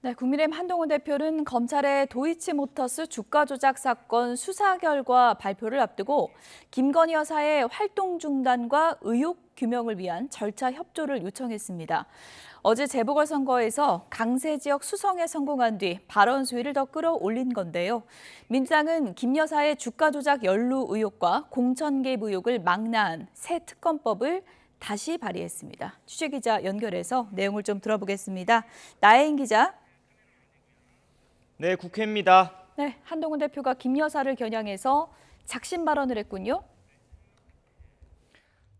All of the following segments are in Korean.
네, 국민의힘 한동훈 대표는 검찰의 도이치모터스 주가 조작 사건 수사 결과 발표를 앞두고 김건희 여사의 활동 중단과 의혹 규명을 위한 절차 협조를 요청했습니다. 어제 재보궐선거에서 강세 지역 수성에 성공한 뒤 발언 수위를 더 끌어올린 건데요. 민주당은 김 여사의 주가 조작 연루 의혹과 공천 개입 의혹을 망라한 새 특검법을 다시 발의했습니다. 취재기자 연결해서 내용을 좀 들어보겠습니다. 나혜인 기자. 네, 국회입니다. 네, 한동훈 대표가 김 여사를 겨냥해서 작심 발언을 했군요.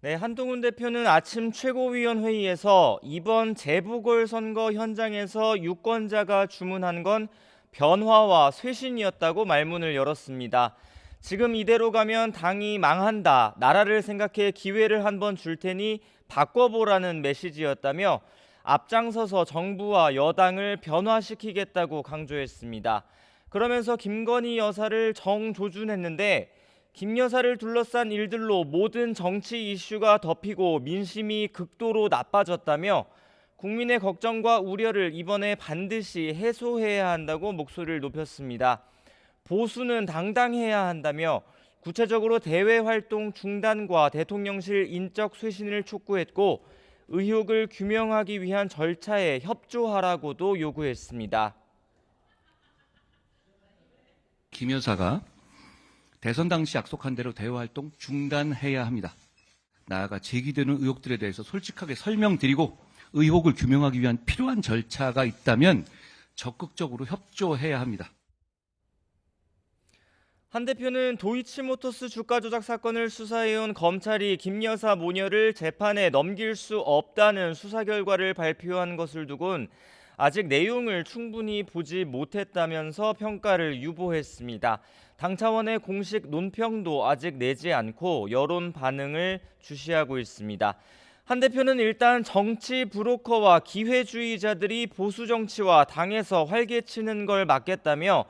네, 한동훈 대표는 아침 최고위원회의에서 이번 재보궐선거 현장에서 유권자가 주문한 건 변화와 쇄신이었다고 말문을 열었습니다. 지금 이대로 가면 당이 망한다. 나라를 생각해 기회를 한번 줄 테니 바꿔보라는 메시지였다며 앞장서서 정부와 여당을 변화시키겠다고 강조했습니다. 그러면서 김건희 여사를 정조준했는데 김 여사를 둘러싼 일들로 모든 정치 이슈가 덮이고 민심이 극도로 나빠졌다며 국민의 걱정과 우려를 이번에 반드시 해소해야 한다고 목소리를 높였습니다. 보수는 당당해야 한다며 구체적으로 대외 활동 중단과 대통령실 인적 쇄신을 촉구했고 의혹을 규명하기 위한 절차에 협조하라고도 요구했습니다. 김 여사가 대선 당시 약속한 대로 대외 활동 중단해야 합니다. 나아가 제기되는 의혹들에 대해서 솔직하게 설명드리고 의혹을 규명하기 위한 필요한 절차가 있다면 적극적으로 협조해야 합니다. 한 대표는 도이치모터스 주가 조작 사건을 수사해온 검찰이 김 여사 모녀를 재판에 넘길 수 없다는 수사 결과를 발표한 것을 두곤 아직 내용을 충분히 보지 못했다면서 평가를 유보했습니다. 당 차원의 공식 논평도 아직 내지 않고 여론 반응을 주시하고 있습니다. 한 대표는 일단 정치 브로커와 기회주의자들이 보수 정치와 당에서 활개치는 걸 막겠다며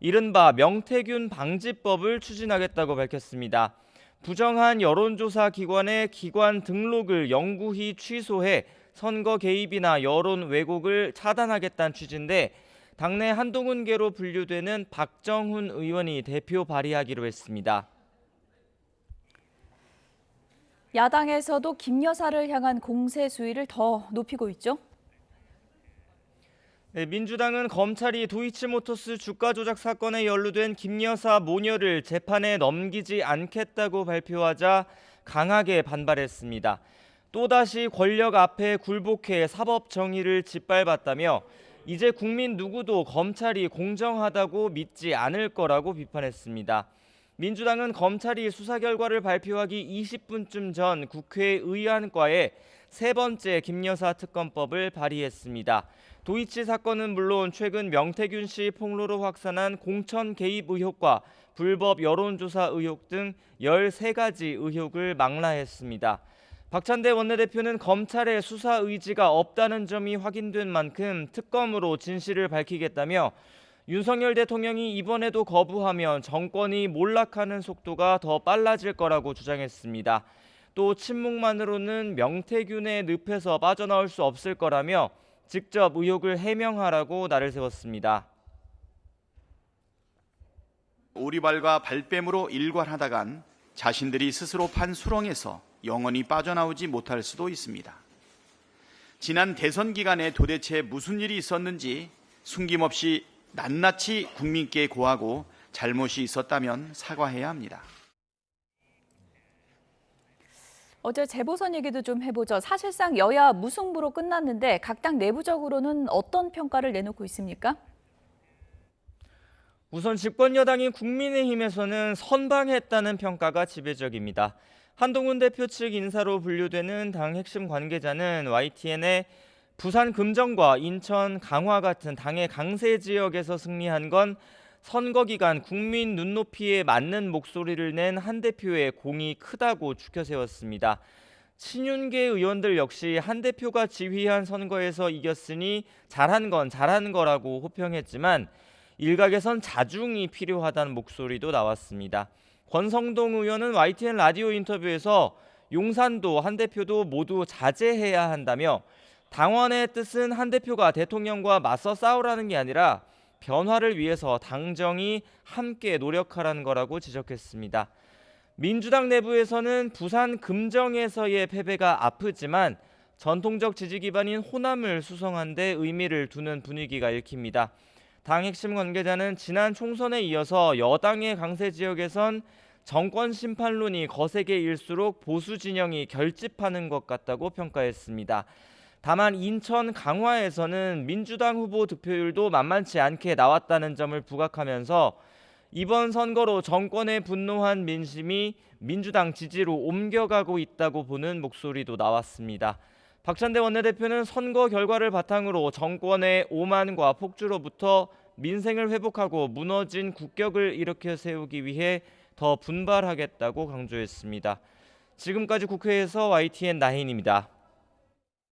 이른바 명태균 방지법을 추진하겠다고 밝혔습니다. 부정한 여론조사 기관의 기관 등록을 영구히 취소해 선거 개입이나 여론 왜곡을 차단하겠다는 취지인데 당내 한동훈계로 분류되는 박정훈 의원이 대표 발의하기로 했습니다. 야당에서도 김 여사를 향한 공세 수위를 더 높이고 있죠. 네, 민주당은 검찰이 도이치모터스 주가 조작 사건에 연루된 김 여사 모녀를 재판에 넘기지 않겠다고 발표하자 강하게 반발했습니다. 또다시 권력 앞에 굴복해 사법 정의를 짓밟았다며 이제 국민 누구도 검찰이 공정하다고 믿지 않을 거라고 비판했습니다. 민주당은 검찰이 수사 결과를 발표하기 20분쯤 전 국회 의안과에 세 번째 김 여사 특검법을 발의했습니다. 도이치 사건은 물론 최근 명태균 씨 폭로로 확산한 공천 개입 의혹과 불법 여론조사 의혹 등 13가지 의혹을 망라했습니다. 박찬대 원내대표는 검찰의 수사 의지가 없다는 점이 확인된 만큼 특검으로 진실을 밝히겠다며 윤석열 대통령이 이번에도 거부하면 정권이 몰락하는 속도가 더 빨라질 거라고 주장했습니다. 또 침묵만으로는 명태균의 늪에서 빠져나올 수 없을 거라며 직접 의혹을 해명하라고 날을 세웠습니다. 오리발과 발뺌으로 일관하다간 자신들이 스스로 판 수렁에서 영원히 빠져나오지 못할 수도 있습니다. 지난 대선 기간에 도대체 무슨 일이 있었는지 숨김없이 낱낱이 국민께 고하고 잘못이 있었다면 사과해야 합니다. 어제 재보선 얘기도 좀 해보죠. 사실상 여야 무승부로 끝났는데 각 당 내부적으로는 어떤 평가를 내놓고 있습니까? 우선 집권 여당인 국민의힘에서는 선방했다는 평가가 지배적입니다. 한동훈 대표 측 인사로 분류되는 당 핵심 관계자는 YTN에 부산 금정과 인천 강화 같은 당의 강세 지역에서 승리한 건 선거 기간 국민 눈높이에 맞는 목소리를 낸 한 대표의 공이 크다고 추켜 세웠습니다. 친윤계 의원들 역시 한 대표가 지휘한 선거에서 이겼으니 잘한 건 잘한 거라고 호평했지만 일각에선 자중이 필요하다는 목소리도 나왔습니다. 권성동 의원은 YTN 라디오 인터뷰에서 용산도 한 대표도 모두 자제해야 한다며 당원의 뜻은 한 대표가 대통령과 맞서 싸우라는 게 아니라 변화를 위해서 당정이 함께 노력하라는 거라고 지적했습니다. 민주당 내부에서는 부산 금정에서의 패배가 아프지만 전통적 지지 기반인 호남을 수성한 데 의미를 두는 분위기가 읽힙니다. 당 핵심 관계자는 지난 총선에 이어서 여당의 강세 지역에선 정권 심판론이 거세게 일수록 보수 진영이 결집하는 것 같다고 평가했습니다. 다만 인천 강화에서는 민주당 후보 득표율도 만만치 않게 나왔다는 점을 부각하면서 이번 선거로 정권에 분노한 민심이 민주당 지지로 옮겨가고 있다고 보는 목소리도 나왔습니다. 박찬대 원내대표는 선거 결과를 바탕으로 정권의 오만과 폭주로부터 민생을 회복하고 무너진 국격을 일으켜 세우기 위해 더 분발하겠다고 강조했습니다. 지금까지 국회에서 YTN 나인입니다.